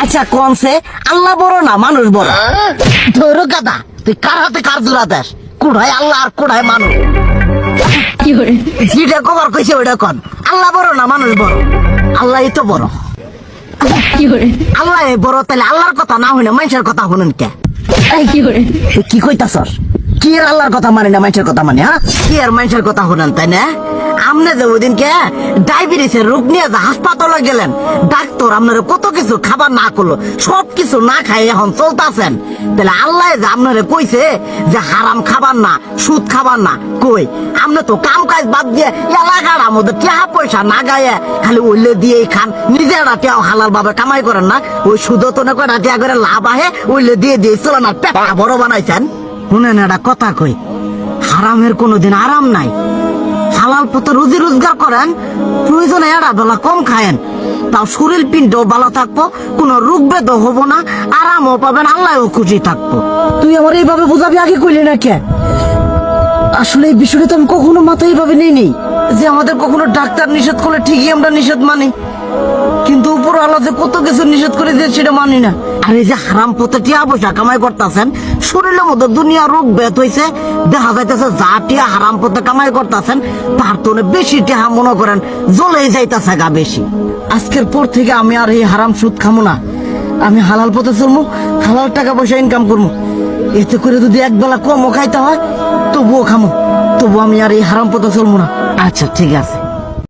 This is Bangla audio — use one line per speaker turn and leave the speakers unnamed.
আচ্ছা কোনছে আল্লাহ বড় না মানুষ বড়? ধরো গাদা, তুই কার হাতে কার জোড়া দেশ? কুড়ায় আল্লাহ আর কুড়ায় মানুষ। যেটা কবার কইছে ওইটা কন। আল্লাহ বড় না মানুষ বড়? আল্লাহই তো বড়। আল্লাহ বড়, তাহলে আল্লাহর কথা না হইলে মানুষের কথা শুনেন কে? কি কইতাছস? কি আর আল্লাহর কথা মানে না মানুষের কথা মানে? হ্যাঁ, কি আর মানুষের কথা শুনেন তাই না? আমনে যে ওই দিনকে ডায়াবেটিসের রোগ নিয়ে যে হাসপাতালে গেলেন, ডাক্তার আপনার কত কিছু খাবার না করলো, সব কিছু না খাই এখন চলতেছেন। তাহলে আল্লাহ যে আপনারে কইছে যে হারাম খাবার না, সুদ খাবার না, কই আপনি তো কাম কাজ বাদ দিয়ে এলাকার আমাদের টাকা পয়সা না গায়ে খালি ওইলে দিয়েই খান, নিজেরা টেও হালাল ভাবে কামাই করেন না, ওই সুদও তো না করে টাকা করে লাভ আহে ওইলে দিয়ে দিয়ে চলেন আর পেটটা বড় বানাইছেন। শুনেন একটা কথা কই, হারামের কোনোদিন আরাম নাই। হালাল পথে রুজি রোজগার করেন, প্রয়োজনে এরা বেলা কম খায়েন, তাও শরীর পিণ্ডও ভালো থাকবো, কোনো রোগ বেদও হবো না, আরামও পাবেন, আল্লাহও খুশি থাকবো। তুই আমার এইভাবে বুঝাবি আগে কইলি না কে? আসলে এই বিষয়টা তো আমি কখনো মাথায় এইভাবে নিইনি যে আমাদের কখনো ডাক্তার নিষেধ করলে ঠিকই আমরা নিষেধ মানি, কিন্তু উপর আল্লাহ যে কত কিছু নিষেধ করে দিয়ে সেটা মানি না। আর এই যে হারাম পথে টিয়া পয়সা কামাই করতেছেন, শরীরের মধ্যে দুনিয়া রোগ ব্যাত হয়েছে, দেখা যাইতেছে যা টিয়া হারাম পথে কামাই করতেছেন তার তো বেশি টিয়া মনে করেন জ্বলেই যাইতেছে গা বেশি। আজকের পর থেকে আমি আর এই হারাম সুদ খামো না, আমি হালাল পথে চলবো, হালাল টাকা পয়সা ইনকাম করবো। এতে করে যদি একবেলা কমও খাইতে হয় তবুও খামো, তবু আমি আর এই হারাম পথে চলবো না। আচ্ছা ঠিক আছে।